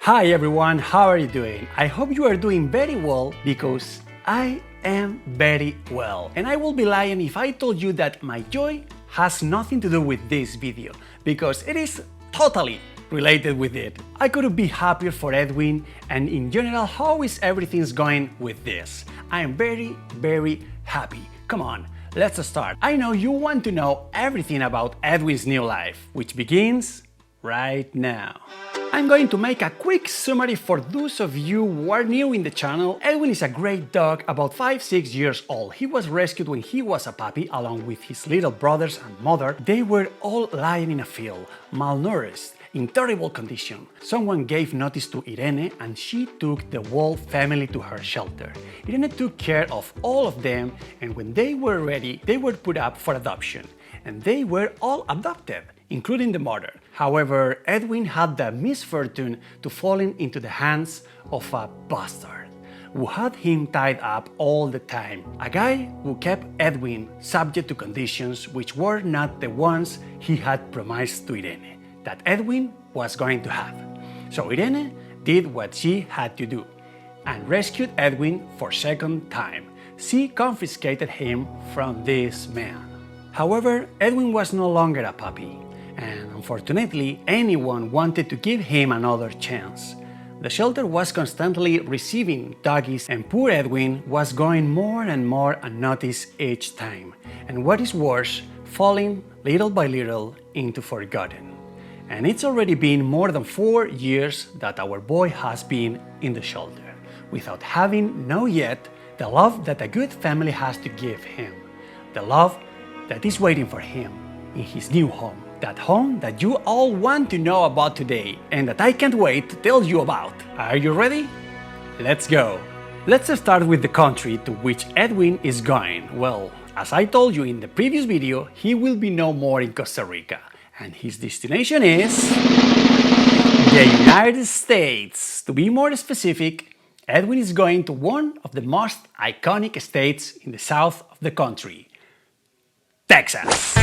Hi everyone, how are you doing? I hope you are doing very well because I am very well. And I will be lying if I told you that my joy has nothing to do with this video, because it is totally related with it. I couldn't be happier for Edwin, and in general, how is everything's going with this? I am very happy. Come on, let's start. I know you want to know everything about Edwin's new life, which begins right now. I'm going to make a quick summary for those of you who are new in the channel. Edwin is a great dog, about 5-6 years old. He was rescued when he was a puppy along with his little brothers and mother. They were all lying in a field, malnourished, in terrible condition. Someone gave notice to Irene and she took the whole family to her shelter. Irene took care of all of them, and when they were ready, they were put up for adoption. And they were all adopted, including the mother. However, Edwin had the misfortune to fall into the hands of a bastard who had him tied up all the time. A guy who kept Edwin subject to conditions which were not the ones he had promised to Irene that Edwin was going to have. So Irene did what she had to do and rescued Edwin for second time. She confiscated him from this man. However, Edwin was no longer a puppy, and unfortunately, anyone wanted to give him another chance. The shelter was constantly receiving doggies, and poor Edwin was going more and more unnoticed each time, and what is worse, falling little by little into forgotten. And it's already been more than 4 years that our boy has been in the shelter, without having known yet the love that a good family has to give him, the love that is waiting for him in his new home. That home that you all want to know about today and that I can't wait to tell you about. Are you ready? Let's go! Let's start with the country to which Edwin is going. Well, as I told you in the previous video, he will be no more in Costa Rica, and his destination is the United States. To be more specific, Edwin is going to one of the most iconic states in the south of the country, Texas.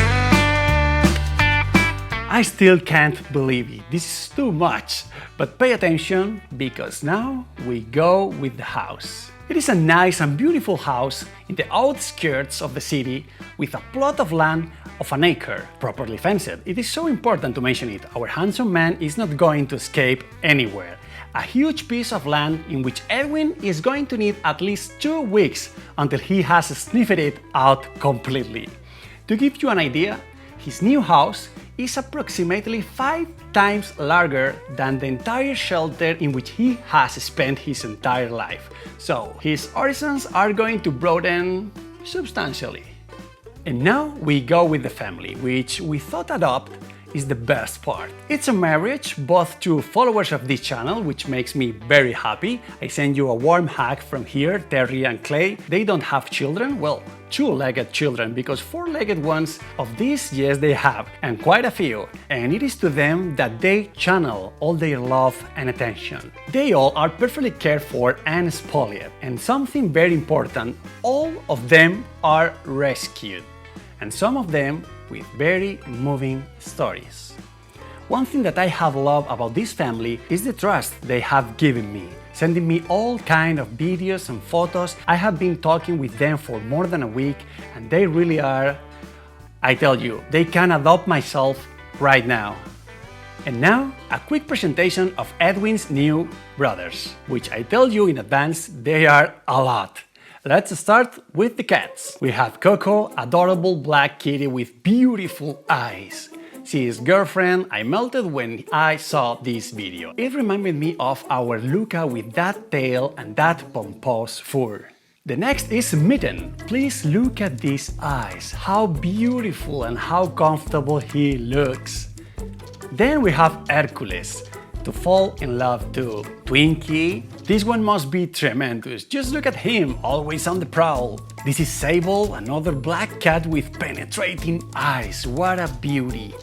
I still can't believe it, this is too much, but pay attention because now we go with the house. It is a nice and beautiful house in the outskirts of the city with a plot of land of an acre, properly fenced. It is so important to mention it, our handsome man is not going to escape anywhere. A huge piece of land in which Edwin is going to need at least 2 weeks until he has sniffed it out completely. To give you an idea, his new house is approximately 5 times larger than the entire shelter in which he has spent his entire life. So his horizons are going to broaden substantially. And now we go with the family, which we thought adopt is the best part. It's a marriage, both to followers of this channel, which makes me very happy. I send you a warm hug from here, Terry and Clay. They don't have children, well, 2-legged children, because 4-legged ones of these, yes, they have, and quite a few. And it is to them that they channel all their love and attention. They all are perfectly cared for and spoiled. And something very important, all of them are rescued. And some of them with very moving stories. One thing that I have loved about this family is the trust they have given me, sending me all kind of videos and photos. I have been talking with them for more than a week, and they really are, I tell you, they can adopt myself right now. And now, a quick presentation of Edwin's new brothers, which I tell you in advance, they are a lot. Let's start with the cats. We have Coco, adorable black kitty with beautiful eyes. She is girlfriend. I melted when I saw this video. It reminded me of our Luca with that tail and that pompous fur. The next is Mitten. Please look at these eyes. How beautiful and how comfortable he looks. Then we have Hercules. To fall in love to Twinkie. This one must be tremendous. Just look at him, always on the prowl. This is Sable, another black cat with penetrating eyes. What a beauty.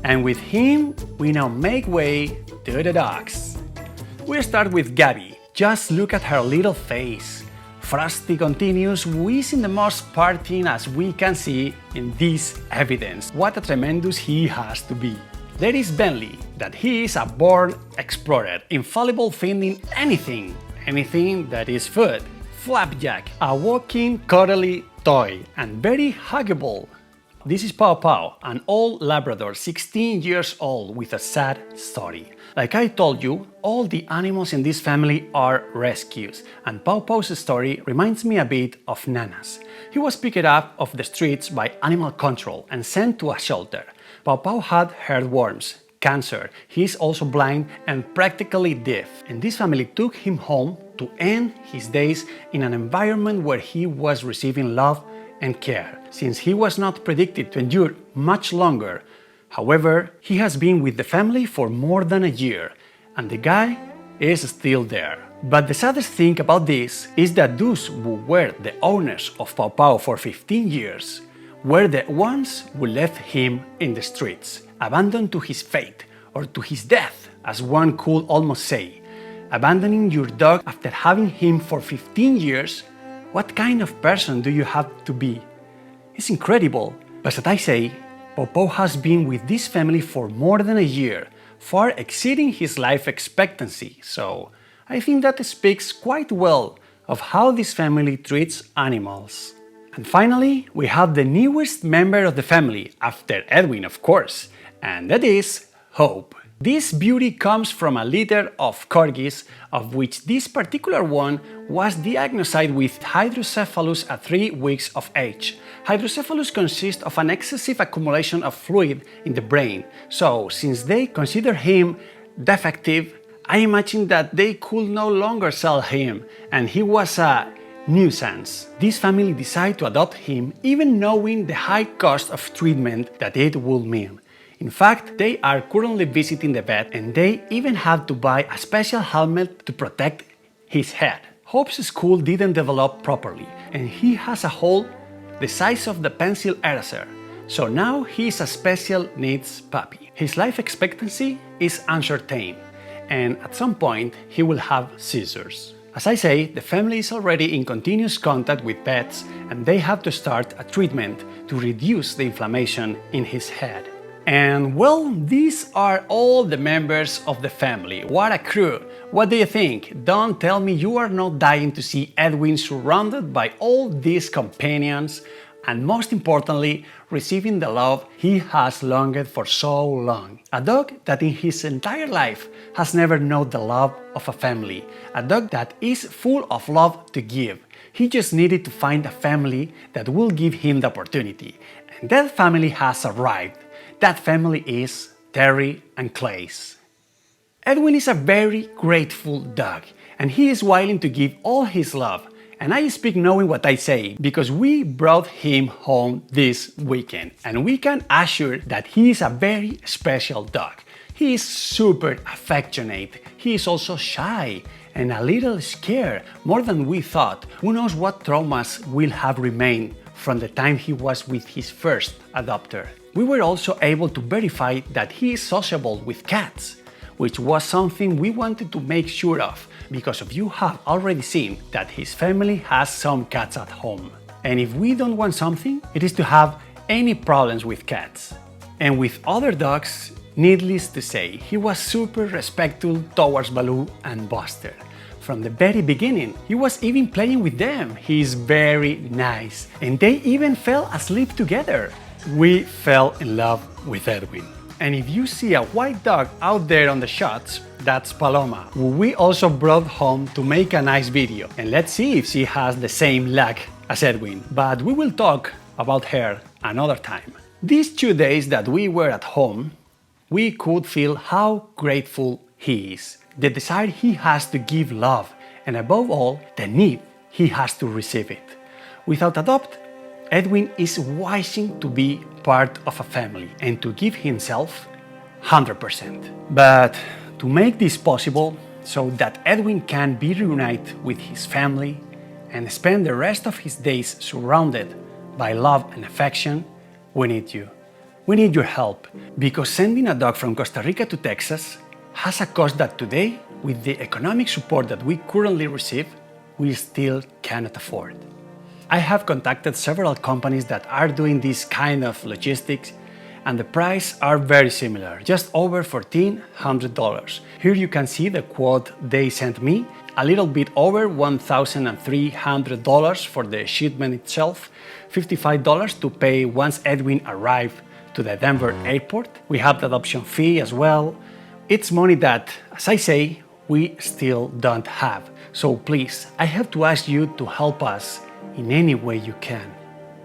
And with him, we now make way to the dogs. We start with Gabby. Just look at her little face. Frosty continues, who is in the most parting as we can see in this evidence. What a tremendous he has to be. There is Bentley, that he is a born explorer, infallible finding anything that is food. Flapjack, a walking cuddly toy and very huggable. This is Paw Paw, an old Labrador, 16 years old, with a sad story. Like I told you, all the animals in this family are rescues, and Paw Paw's story reminds me a bit of Nana's. He was picked up off the streets by animal control and sent to a shelter. Paw Paw had earthworms, cancer, he is also blind and practically deaf, and this family took him home to end his days in an environment where he was receiving love and care, since he was not predicted to endure much longer. However, he has been with the family for more than a year, and the guy is still there. But the saddest thing about this is that those who were the owners of Paw Paw for 15 years were the ones who left him in the streets, abandoned to his fate, or to his death, as one could almost say. Abandoning your dog after having him for 15 years? What kind of person do you have to be? It's incredible, but as I say, Paw Paw has been with this family for more than a year, far exceeding his life expectancy, so I think that speaks quite well of how this family treats animals. And finally, we have the newest member of the family, after Edwin of course, and that is Hope. This beauty comes from a litter of corgis, of which this particular one was diagnosed with hydrocephalus at 3 weeks of age. Hydrocephalus consists of an excessive accumulation of fluid in the brain, so since they consider him defective, I imagine that they could no longer sell him, and he was a nuisance. This family decided to adopt him even knowing the high cost of treatment that it would mean. In fact, they are currently visiting the vet and they even had to buy a special helmet to protect his head. Hope's skull didn't develop properly and he has a hole the size of the pencil eraser, so now he is a special needs puppy. His life expectancy is uncertain and at some point he will have seizures. As I say, the family is already in continuous contact with vets and they have to start a treatment to reduce the inflammation in his head. And well, these are all the members of the family. What a crew! What do you think? Don't tell me you are not dying to see Edwin surrounded by all these companions and most importantly, receiving the love he has longed for so long. A dog that in his entire life has never known the love of a family. A dog that is full of love to give. He just needed to find a family that will give him the opportunity. And that family has arrived. That family is Terry and Clays. Edwin is a very grateful dog, and he is willing to give all his love. And I speak knowing what I say, because we brought him home this weekend, and we can assure that he is a very special dog. He is super affectionate, he is also shy, and a little scared, more than we thought. Who knows what traumas will have remained from the time he was with his first adopter. We were also able to verify that he is sociable with cats, which was something we wanted to make sure of, because you have already seen that his family has some cats at home. And if we don't want something, it is to have any problems with cats. And with other dogs, needless to say, he was super respectful towards Baloo and Buster. From the very beginning, he was even playing with them. He is very nice, and they even fell asleep together. We fell in love with Edwin. And if you see a white dog out there on the shots, that's Paloma, who we also brought home to make a nice video. And let's see if she has the same luck as Edwin. But we will talk about her another time. These 2 days that we were at home, we could feel how grateful he is. The desire he has to give love, and above all, the need he has to receive it. Without adopt, Edwin is wishing to be part of a family and to give himself 100%. But to make this possible, so that Edwin can be reunited with his family and spend the rest of his days surrounded by love and affection, we need you. We need your help, because sending a dog from Costa Rica to Texas has a cost that today, with the economic support that we currently receive, we still cannot afford. I have contacted several companies that are doing this kind of logistics, and the price are very similar, just over $1,400. Here you can see the quote they sent me, a little bit over $1,300 for the shipment itself, $55 to pay once Edwin arrived to the Denver airport. We have the adoption fee as well. It's money that, as I say, we still don't have. So please, I have to ask you to help us in any way you can.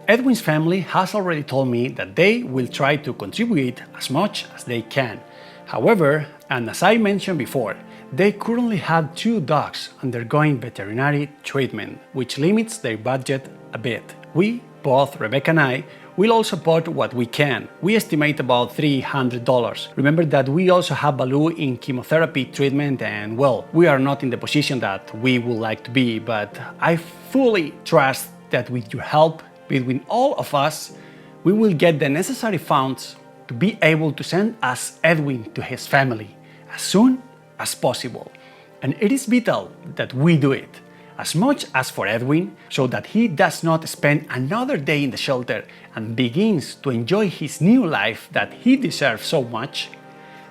Edwin's family has already told me that they will try to contribute as much as they can. However, and as I mentioned before, they currently have 2 dogs undergoing veterinary treatment, which limits their budget a bit. We, both Rebecca and I, will all support what we can. We estimate about $300. Remember that we also have Baloo in chemotherapy treatment, and well, we are not in the position that we would like to be, but I fully trust that with your help, between all of us, we will get the necessary funds to be able to send us Edwin to his family as soon as possible. And it is vital that we do it, as much as for Edwin, so that he does not spend another day in the shelter and begins to enjoy his new life that he deserves so much,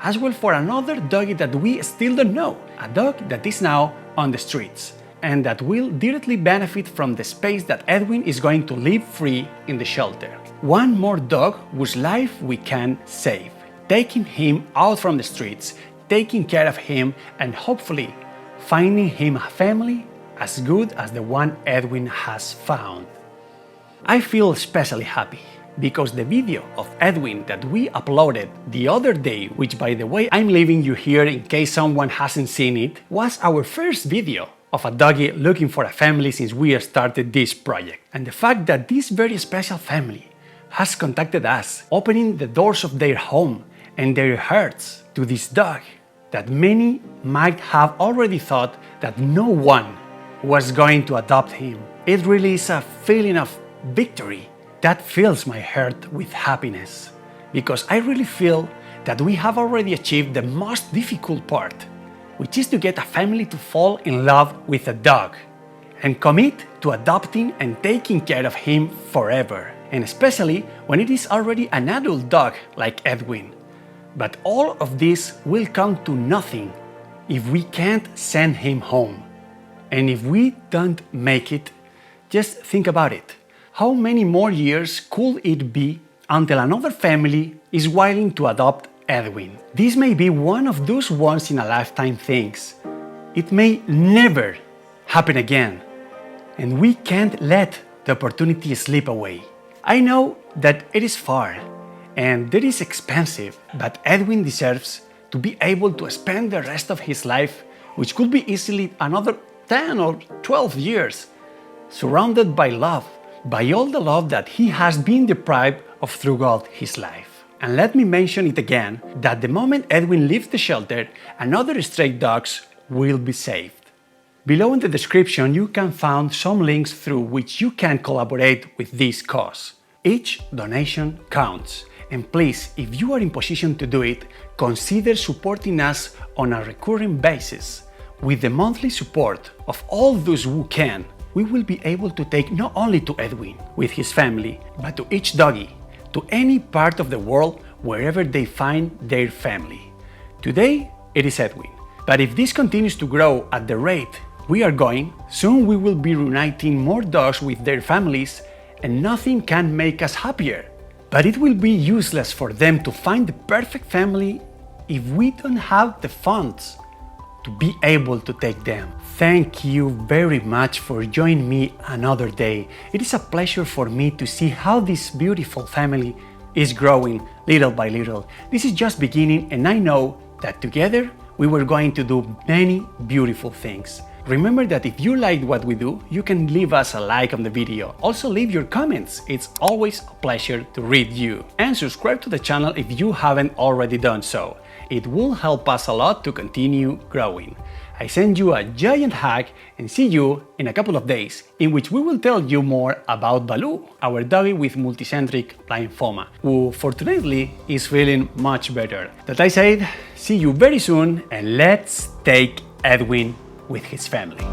as well for another doggy that we still don't know, a dog that is now on the streets, and that will directly benefit from the space that Edwin is going to live free in the shelter. One more dog whose life we can save, taking him out from the streets, taking care of him, and hopefully finding him a family as good as the one Edwin has found. I feel especially happy because the video of Edwin that we uploaded the other day, which by the way I'm leaving you here in case someone hasn't seen it, was our first video of a doggy looking for a family since we started this project. And the fact that this very special family has contacted us, opening the doors of their home and their hearts to this dog, that many might have already thought that no one was going to adopt him. It really is a feeling of victory that fills my heart with happiness, because I really feel that we have already achieved the most difficult part, which is to get a family to fall in love with a dog and commit to adopting and taking care of him forever, and especially when it is already an adult dog like Edwin. But all of this will come to nothing if we can't send him home. And if we don't make it, just think about it. How many more years could it be until another family is willing to adopt Edwin? This may be one of those once-in-a-lifetime things. It may never happen again, and we can't let the opportunity slip away. I know that it is far and that is expensive, but Edwin deserves to be able to spend the rest of his life, which could be easily another 10 or 12 years, surrounded by love, by all the love that he has been deprived of throughout his life. And let me mention it again, that the moment Edwin leaves the shelter, another stray dogs will be saved. Below in the description you can find some links through which you can collaborate with this cause. Each donation counts, and please, if you are in position to do it, consider supporting us on a recurring basis. With the monthly support of all those who can, we will be able to take not only to Edwin with his family, but to each doggy, to any part of the world wherever they find their family. Today, it is Edwin. But if this continues to grow at the rate we are going, soon we will be reuniting more dogs with their families, and nothing can make us happier. But it will be useless for them to find the perfect family if we don't have the funds to be able to take them. Thank you very much for joining me another day. It is a pleasure for me to see how this beautiful family is growing little by little. This is just beginning, and I know that together we were going to do many beautiful things. Remember that if you liked what we do, you can leave us a like on the video. Also leave your comments, it's always a pleasure to read you. And subscribe to the channel if you haven't already done so. It will help us a lot to continue growing. I send you a giant hug and see you in a couple of days, in which we will tell you more about Baloo, our doggy with multicentric lymphoma, who fortunately is feeling much better. That I said, see you very soon, and let's take Edwin with his family.